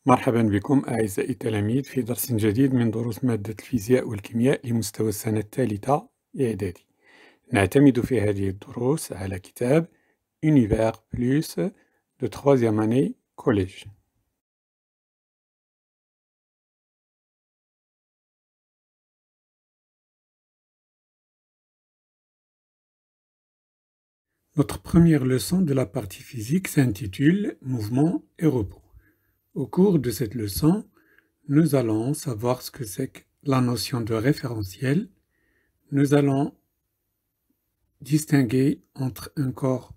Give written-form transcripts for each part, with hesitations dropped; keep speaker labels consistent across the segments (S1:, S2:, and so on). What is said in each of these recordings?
S1: مرحبا بكم أعزائي التلاميذ في درس جديد من دروس مادة الفيزياء والكيمياء لمستوى السنة الثالثة إعدادي. نعتمد في هذه الدروس على كتاب Univers Plus de 3e année collège. Notre première leçon de la partie physique s'intitule Mouvement et repos. Au cours de cette leçon, nous allons savoir ce que c'est que la notion de référentiel. Nous allons distinguer entre un corps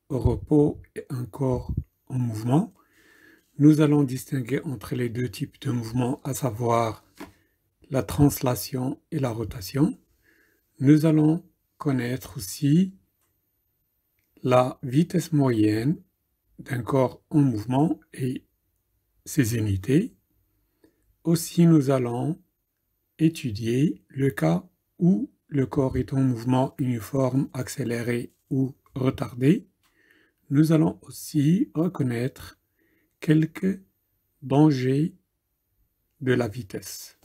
S1: au repos et un corps en mouvement. Nous allons distinguer entre les deux types de mouvements, à savoir la translation et la rotation. Nous allons connaître aussi la vitesse moyenne d'un corps en mouvement et ses unités. Aussi, nous allons étudier le cas où le corps est en mouvement uniforme, accéléré ou retardé. Nous allons aussi reconnaître quelques dangers de la vitesse.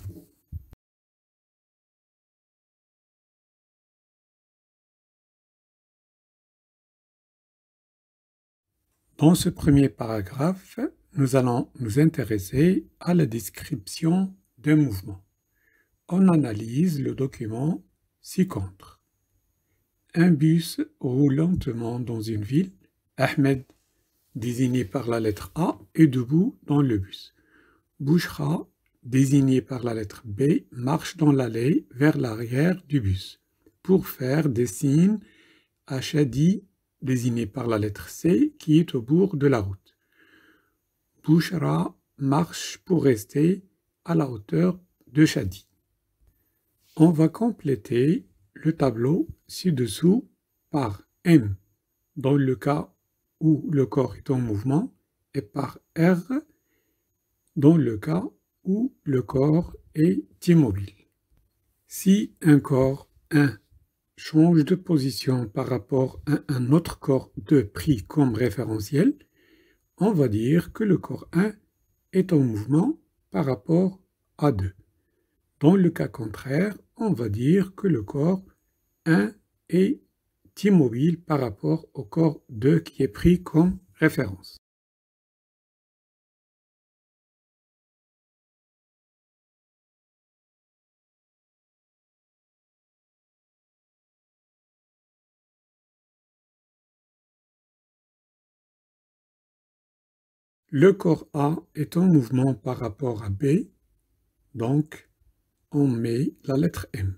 S1: Dans ce premier paragraphe, nous allons nous intéresser à la description d'un mouvement. On analyse le document ci-contre. Un bus roule lentement dans une ville. Ahmed, désigné par la lettre A, est debout dans le bus. Bouchra, désigné par la lettre B, marche dans l'allée vers l'arrière du bus pour faire des signes à Shadi, désigné par la lettre C, qui est au bord de la route. Bouchra marche pour rester à la hauteur de Shadi. On va compléter le tableau ci-dessous par M dans le cas où le corps est en mouvement et par R dans le cas où le corps est immobile. Si un corps 1 change de position par rapport à un autre corps 2 pris comme référentiel, on va dire que le corps 1 est en mouvement par rapport à 2. Dans le cas contraire, on va dire que le corps 1 est immobile par rapport au corps 2 qui est pris comme référence. Le corps A est en mouvement par rapport à B, donc on met la lettre M.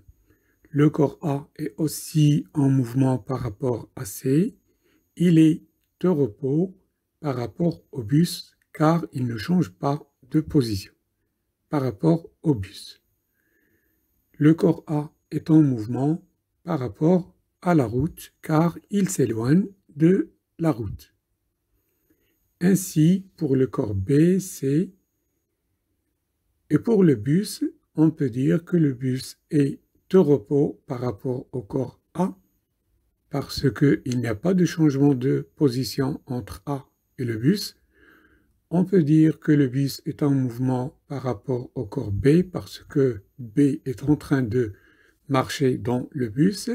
S1: Le corps A est aussi en mouvement par rapport à C. Il est de repos par rapport au bus car il ne change pas de position par rapport au bus. Le corps A est en mouvement par rapport à la route car il s'éloigne de la route. Ainsi, pour le corps B, C, et pour le bus, on peut dire que le bus est de repos par rapport au corps A, parce qu'il n'y a pas de changement de position entre A et le bus. On peut dire que le bus est en mouvement par rapport au corps B, parce que B est en train de marcher dans le bus.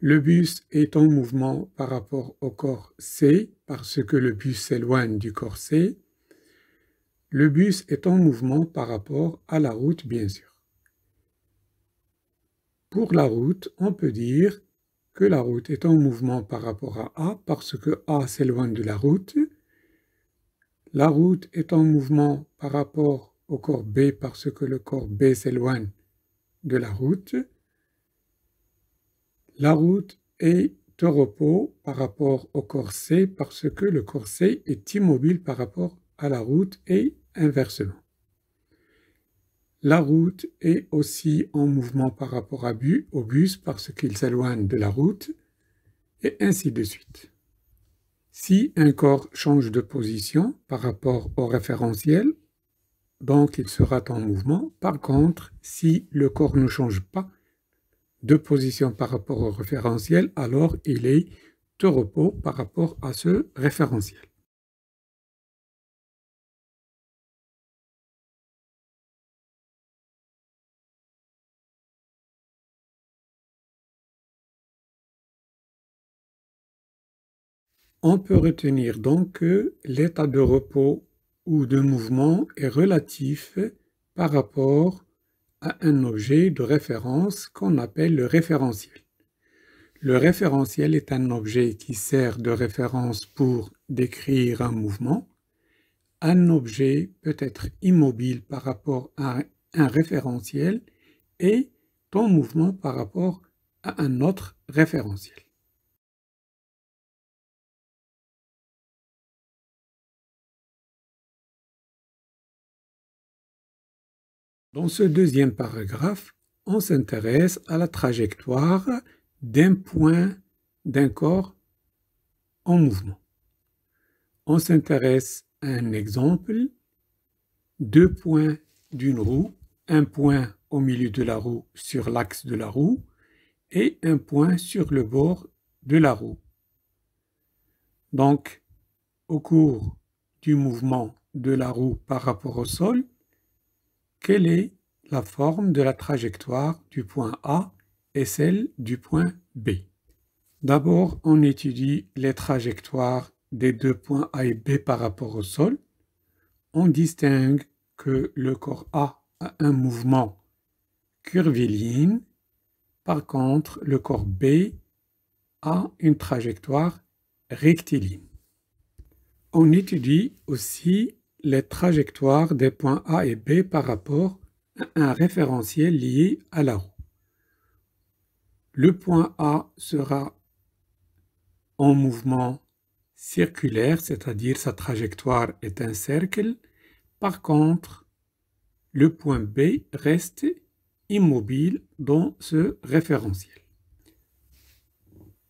S1: Le bus est en mouvement par rapport au corps C, parce que le bus s'éloigne du corps C. Le bus est en mouvement par rapport à la route, bien sûr. Pour la route, on peut dire que la route est en mouvement par rapport à A, parce que A s'éloigne de la route. La route est en mouvement par rapport au corps B, parce que le corps B s'éloigne de la route. La route est de repos par rapport au corps C parce que le corps C est immobile par rapport à la route et inversement. La route est aussi en mouvement par rapport au bus parce qu'il s'éloigne de la route et ainsi de suite. Si un corps change de position par rapport au référentiel, donc il sera en mouvement. Par contre, si le corps ne change pas de position par rapport au référentiel, alors il est de repos par rapport à ce référentiel. On peut retenir donc que l'état de repos ou de mouvement est relatif par rapport à un objet de référence qu'on appelle le référentiel. Le référentiel est un objet qui sert de référence pour décrire un mouvement. Un objet peut être immobile par rapport à un référentiel et ton mouvement par rapport à un autre référentiel. Dans ce deuxième paragraphe, on s'intéresse à la trajectoire d'un point d'un corps en mouvement. On s'intéresse à un exemple, deux points d'une roue, un point au milieu de la roue sur l'axe de la roue et un point sur le bord de la roue. Donc, au cours du mouvement de la roue par rapport au sol, quelle est la forme de la trajectoire du point A et celle du point B? D'abord, on étudie les trajectoires des deux points A et B par rapport au sol. On distingue que le corps A a un mouvement curviligne. Par contre, le corps B a une trajectoire rectiligne. On étudie aussi les trajectoires des points A et B par rapport à un référentiel lié à la roue. Le point A sera en mouvement circulaire, c'est-à-dire sa trajectoire est un cercle. Par contre, le point B reste immobile dans ce référentiel.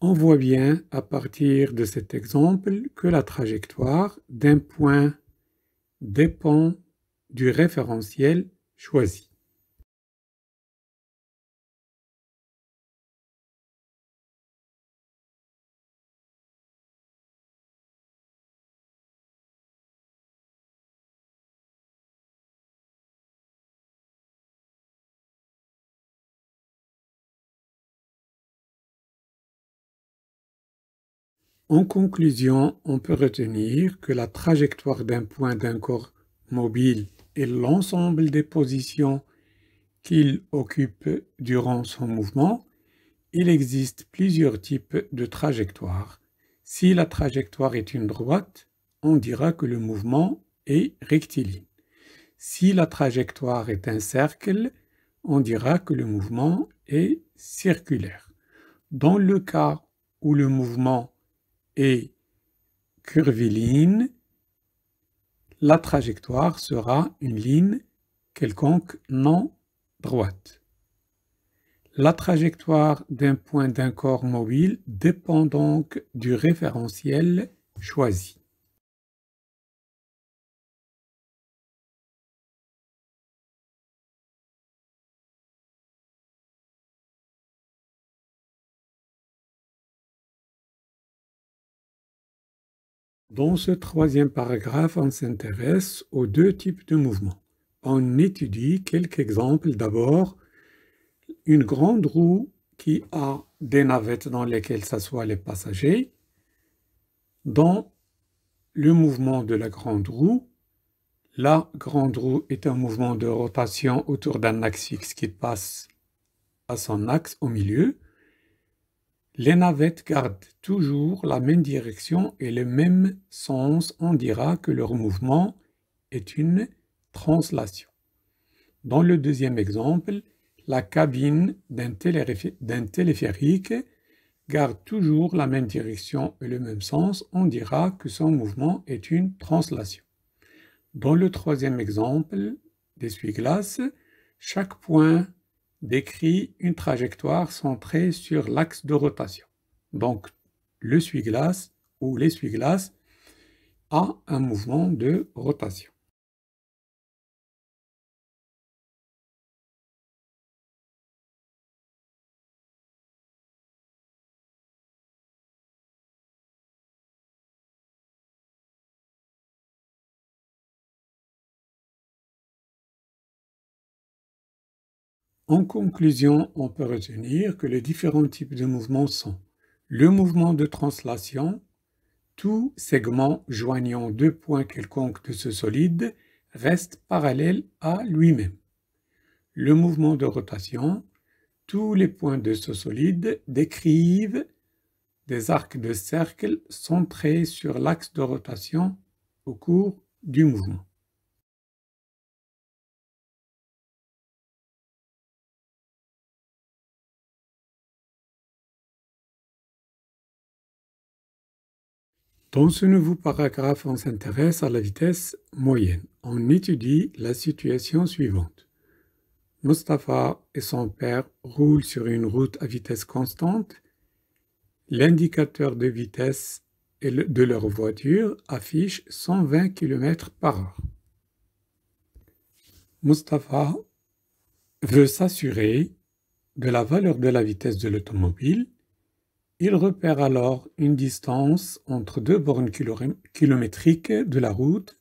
S1: On voit bien à partir de cet exemple que la trajectoire d'un point dépend du référentiel choisi. En conclusion, on peut retenir que la trajectoire d'un point d'un corps mobile est l'ensemble des positions qu'il occupe durant son mouvement. Il existe plusieurs types de trajectoires. Si la trajectoire est une droite, on dira que le mouvement est rectiligne. Si la trajectoire est un cercle, on dira que le mouvement est circulaire. Dans le cas où le mouvement est curviligne, la trajectoire sera une ligne quelconque non droite. La trajectoire d'un point d'un corps mobile dépend donc du référentiel choisi. Dans ce troisième paragraphe, on s'intéresse aux deux types de mouvements. On étudie quelques exemples. D'abord, une grande roue qui a des navettes dans lesquelles s'assoient les passagers. Dans le mouvement de la grande roue est un mouvement de rotation autour d'un axe fixe qui passe à son axe au milieu. Les navettes gardent toujours la même direction et le même sens. On dira que leur mouvement est une translation. Dans le deuxième exemple, la cabine d'un téléphérique garde toujours la même direction et le même sens. On dira que son mouvement est une translation. Dans le troisième exemple d'essuie-glace, chaque point décrit une trajectoire centrée sur l'axe de rotation. Donc, l'essuie-glace ou l'essuie-glace a un mouvement de rotation. En conclusion, on peut retenir que les différents types de mouvements sont le mouvement de translation, tout segment joignant deux points quelconques de ce solide reste parallèle à lui-même. Le mouvement de rotation, tous les points de ce solide décrivent des arcs de cercle centrés sur l'axe de rotation au cours du mouvement. Dans ce nouveau paragraphe, on s'intéresse à la vitesse moyenne. On étudie la situation suivante. Mustapha et son père roulent sur une route à vitesse constante. L'indicateur de vitesse de leur voiture affiche 120 km/h. Mustapha veut s'assurer de la valeur de la vitesse de l'automobile. Il repère alors une distance entre deux bornes kilométriques de la route,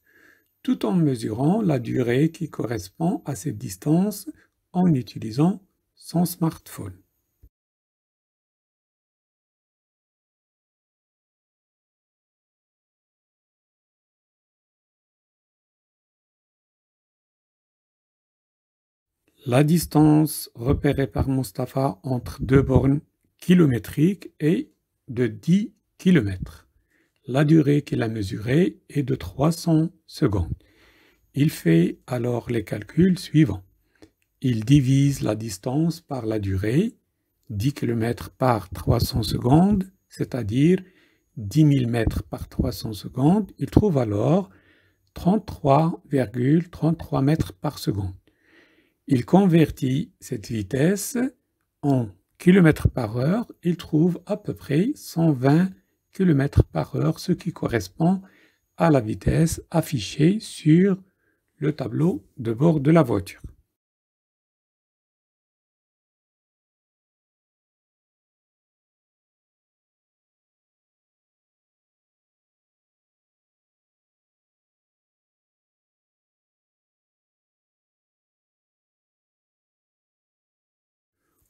S1: tout en mesurant la durée qui correspond à cette distance en utilisant son smartphone. La distance repérée par Mustapha entre deux bornes kilométriques est de 10 km. La durée qu'il a mesurée est de 300 secondes. Il fait alors les calculs suivants. Il divise la distance par la durée, 10 km par 300 secondes, c'est-à-dire 10 000 mètres par 300 secondes. Il trouve alors 33,33 mètres par seconde. Il convertit cette vitesse en km par heure. Il trouve à peu près 120 km par heure, ce qui correspond à la vitesse affichée sur le tableau de bord de la voiture.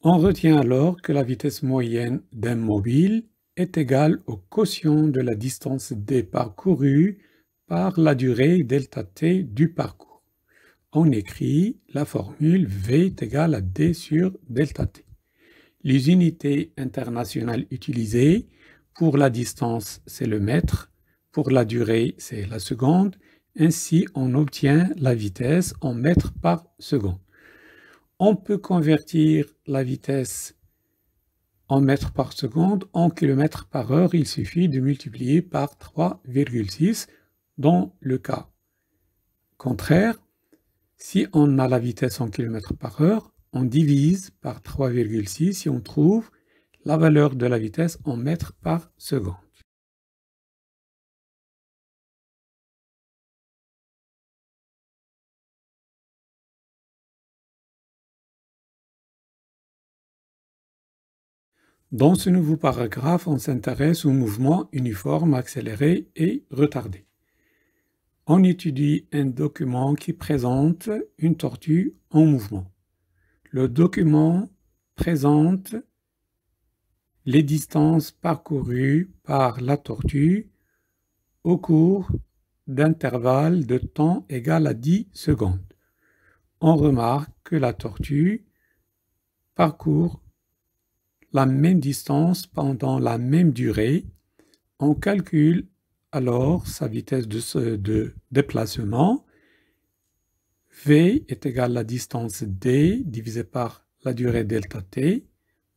S1: On retient alors que la vitesse moyenne d'un mobile est égale au quotient de la distance d parcourue par la durée ΔT du parcours. On écrit la formule V est égale à D sur ΔT. Les unités internationales utilisées, pour la distance, c'est le mètre, pour la durée, c'est la seconde. Ainsi, on obtient la vitesse en mètres par seconde. On peut convertir la vitesse en mètres par seconde en kilomètres par heure. Il suffit de multiplier par 3,6. Dans le cas contraire, si on a la vitesse en kilomètres par heure, on divise par 3,6 et on trouve la valeur de la vitesse en mètres par seconde. Dans ce nouveau paragraphe, on s'intéresse aux mouvements uniformes, accélérés et retardés. On étudie un document qui présente une tortue en mouvement. Le document présente les distances parcourues par la tortue au cours d'intervalles de temps égal à 10 secondes. On remarque que la tortue parcourt la même distance pendant la même durée. On calcule alors sa vitesse de déplacement. V est égal à la distance d divisé par la durée ΔT.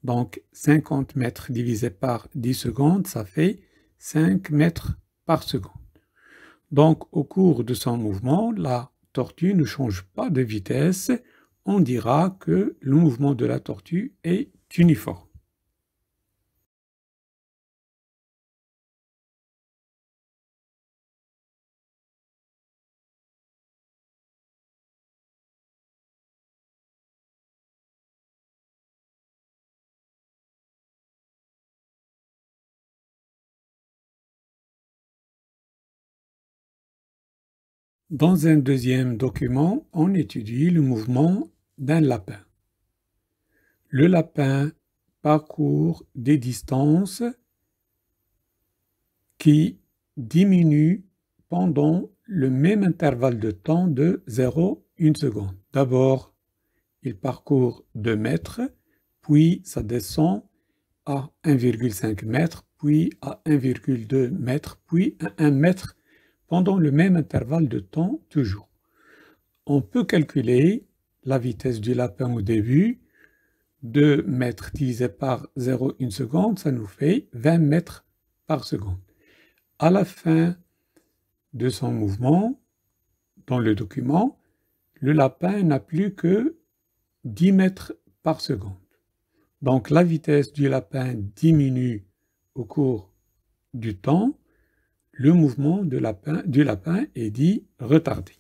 S1: Donc 50 mètres divisé par 10 secondes, ça fait 5 mètres par seconde. Donc au cours de son mouvement, la tortue ne change pas de vitesse. On dira que le mouvement de la tortue est uniforme. Dans un deuxième document, on étudie le mouvement d'un lapin. Le lapin parcourt des distances qui diminue pendant le même intervalle de temps de 0,1 seconde. D'abord, il parcourt 2 mètres, puis ça descend à 1,5 mètre, puis à 1,2 mètre, puis à 1 mètre pendant le même intervalle de temps toujours. On peut calculer la vitesse du lapin au début. 2 mètres divisé par 0,1 seconde, ça nous fait 20 mètres par seconde. À la fin de son mouvement, dans le document, le lapin n'a plus que 10 mètres par seconde. Donc la vitesse du lapin diminue au cours du temps. Le mouvement du lapin est dit retardé.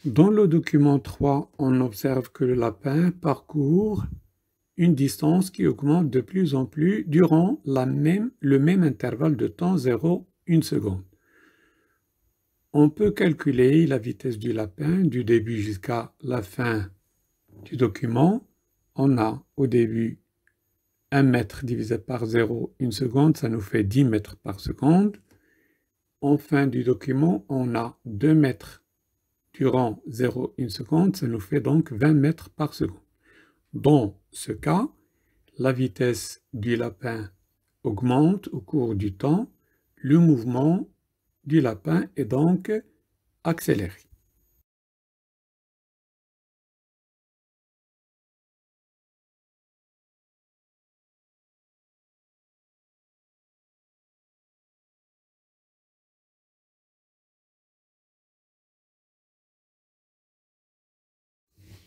S1: Dans le document 3, on observe que le lapin parcourt une distance qui augmente de plus en plus durant le même intervalle de temps, 0,1 seconde. On peut calculer la vitesse du lapin du début jusqu'à la fin du document. On a au début 1 mètre divisé par 0,1 seconde, ça nous fait 10 mètres par seconde. En fin du document, on a 2 mètres durant 0,1 seconde, ça nous fait donc 20 mètres par seconde. Dans ce cas, la vitesse du lapin augmente au cours du temps, le mouvement du lapin est donc accéléré.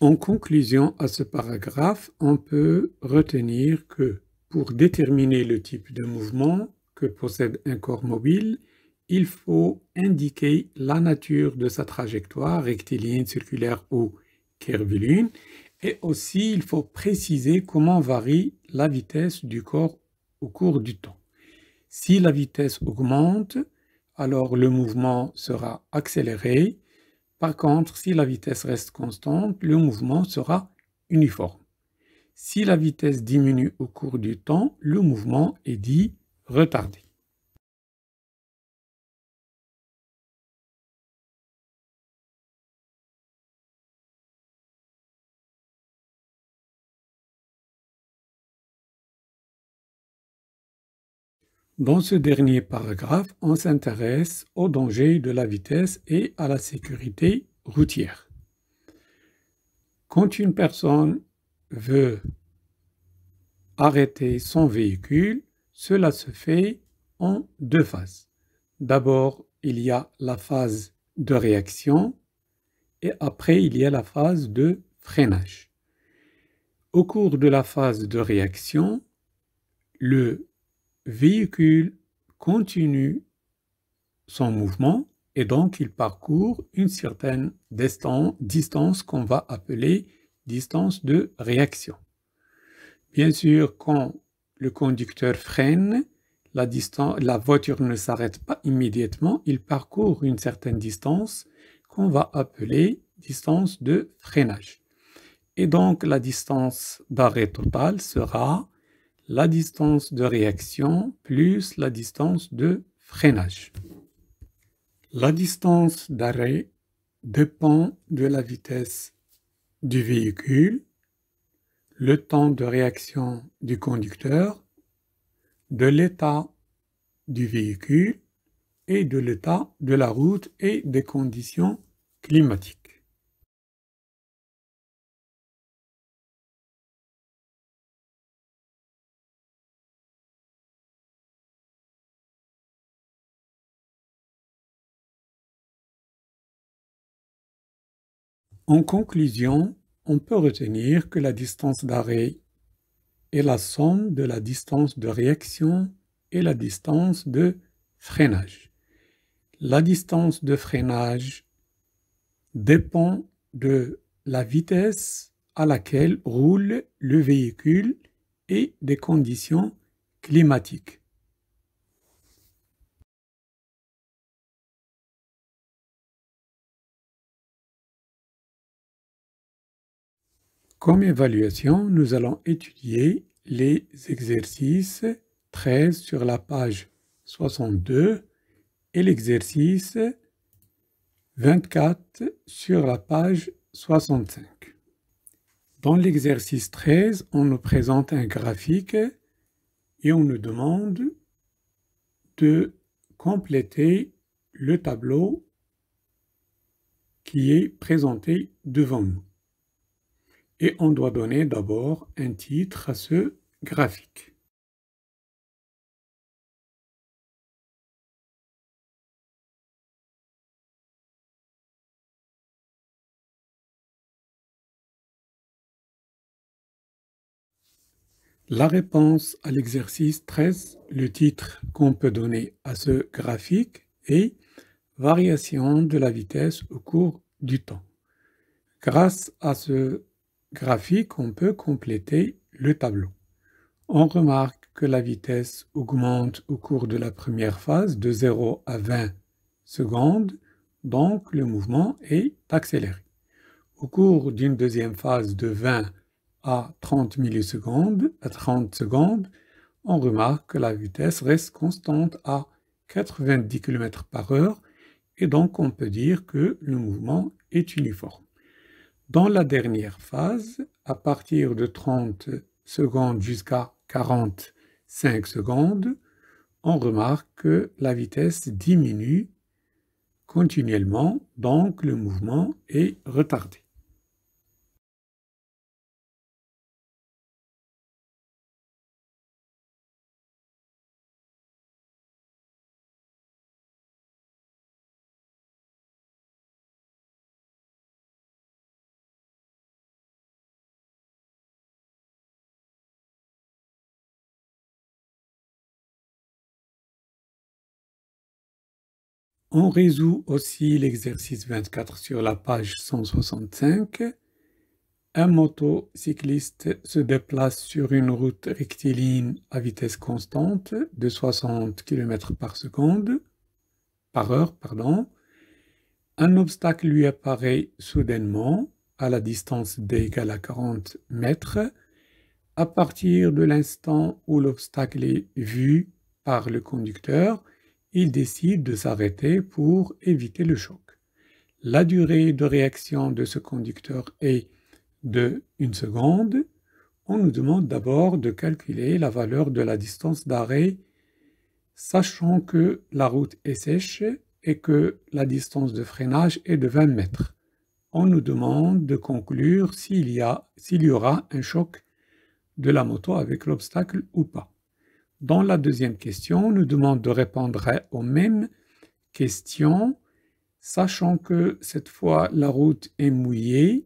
S1: En conclusion à ce paragraphe, on peut retenir que pour déterminer le type de mouvement que possède un corps mobile, il faut indiquer la nature de sa trajectoire rectiligne, circulaire ou curviligne, et aussi il faut préciser comment varie la vitesse du corps au cours du temps. Si la vitesse augmente, alors le mouvement sera accéléré. Par contre, si la vitesse reste constante, le mouvement sera uniforme. Si la vitesse diminue au cours du temps, le mouvement est dit retardé. Dans ce dernier paragraphe, on s'intéresse aux dangers de la vitesse et à la sécurité routière. Quand une personne veut arrêter son véhicule, cela se fait en 2 phases. D'abord, il y a la phase de réaction et après, il y a la phase de freinage. Au cours de la phase de réaction, le véhicule continue son mouvement et donc il parcourt une certaine distance qu'on va appeler distance de réaction. Bien sûr, quand le conducteur freine, la voiture ne s'arrête pas immédiatement, il parcourt une certaine distance qu'on va appeler distance de freinage. Et donc la distance d'arrêt total sera la distance de réaction plus la distance de freinage. La distance d'arrêt dépend de la vitesse du véhicule, le temps de réaction du conducteur, de l'état du véhicule et de l'état de la route et des conditions climatiques. En conclusion, on peut retenir que la distance d'arrêt est la somme de la distance de réaction et la distance de freinage. La distance de freinage dépend de la vitesse à laquelle roule le véhicule et des conditions climatiques. Comme évaluation, nous allons étudier les exercices 13 sur la page 62 et l'exercice 24 sur la page 65. Dans l'exercice 13, on nous présente un graphique et on nous demande de compléter le tableau qui est présenté devant nous. Et on doit donner d'abord un titre à ce graphique. La réponse à l'exercice 13, le titre qu'on peut donner à ce graphique est « Variation de la vitesse au cours du temps ». Grâce à ce graphique, on peut compléter le tableau. On remarque que la vitesse augmente au cours de la première phase de 0 à 20 secondes, donc le mouvement est accéléré. Au cours d'une deuxième phase de 20 à 30 millisecondes, à 30 secondes, on remarque que la vitesse reste constante à 90 km/h et donc on peut dire que le mouvement est uniforme. Dans la dernière phase, à partir de 30 secondes jusqu'à 45 secondes, on remarque que la vitesse diminue continuellement, donc le mouvement est retardé. On résout aussi l'exercice 24 sur la page 165. Un motocycliste se déplace sur une route rectiligne à vitesse constante de 60 km/h. Un obstacle lui apparaît soudainement à la distance d égale à 40 mètres. À partir de l'instant où l'obstacle est vu par le conducteur, il décide de s'arrêter pour éviter le choc. La durée de réaction de ce conducteur est de 1 seconde. On nous demande d'abord de calculer la valeur de la distance d'arrêt, sachant que la route est sèche et que la distance de freinage est de 20 mètres. On nous demande de conclure s'il y aura un choc de la moto avec l'obstacle ou pas. Dans la deuxième question, on nous demande de répondre aux mêmes questions, sachant que cette fois la route est mouillée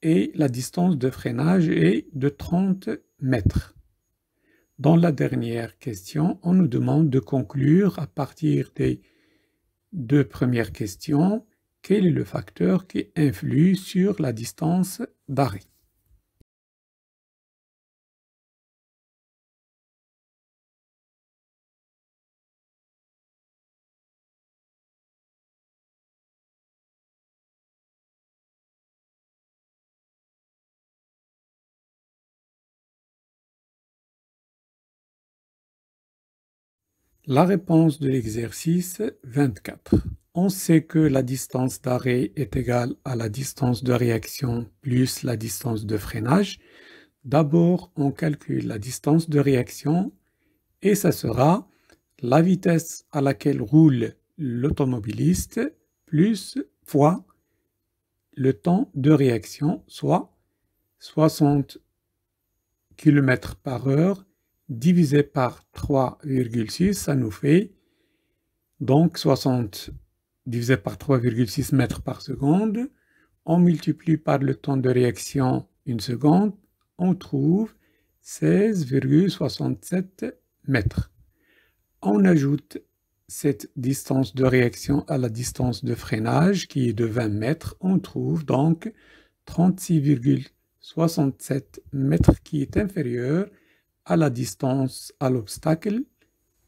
S1: et la distance de freinage est de 30 mètres. Dans la dernière question, on nous demande de conclure à partir des deux premières questions quel est le facteur qui influe sur la distance d'arrêt. La réponse de l'exercice 24. On sait que la distance d'arrêt est égale à la distance de réaction plus la distance de freinage. D'abord, on calcule la distance de réaction et ça sera la vitesse à laquelle roule l'automobiliste plus fois le temps de réaction, soit 60 km/h divisé par 3,6, ça nous fait donc 60 divisé par 3,6 mètres par seconde. On multiplie par le temps de réaction 1 seconde, on trouve 16,67 mètres. On ajoute cette distance de réaction à la distance de freinage qui est de 20 mètres. On trouve donc 36,67 67 mètres qui est inférieur à la distance à l'obstacle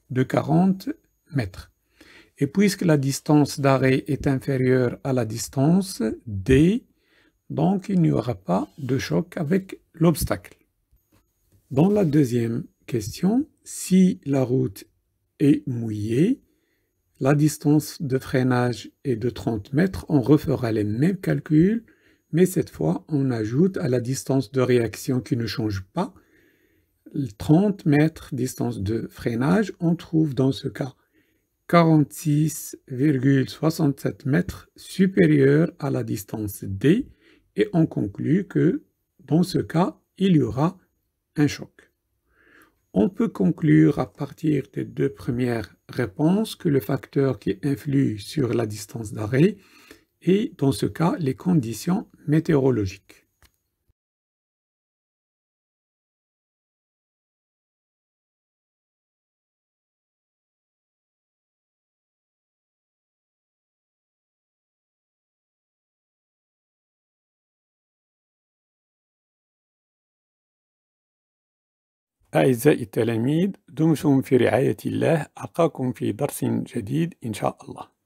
S1: de 40 mètres. Et puisque la distance d'arrêt est inférieure à la distance D, donc il n'y aura pas de choc avec l'obstacle. Dans la deuxième question, si la route est mouillée, la distance de freinage est de 30 mètres, on refera les mêmes calculs, mais cette fois on ajoute à la distance de réaction qui ne change pas, 30 mètres distance de freinage, on trouve dans ce cas 46,67 mètres supérieur à la distance D, et on conclut que dans ce cas, il y aura un choc. On peut conclure à partir des deux premières réponses que le facteur qui influe sur la distance d'arrêt est, dans ce cas, les conditions météorologiques. أعزائي التلاميذ، دمتم في رعاية الله. ألقاكم في درس جديد إن شاء الله.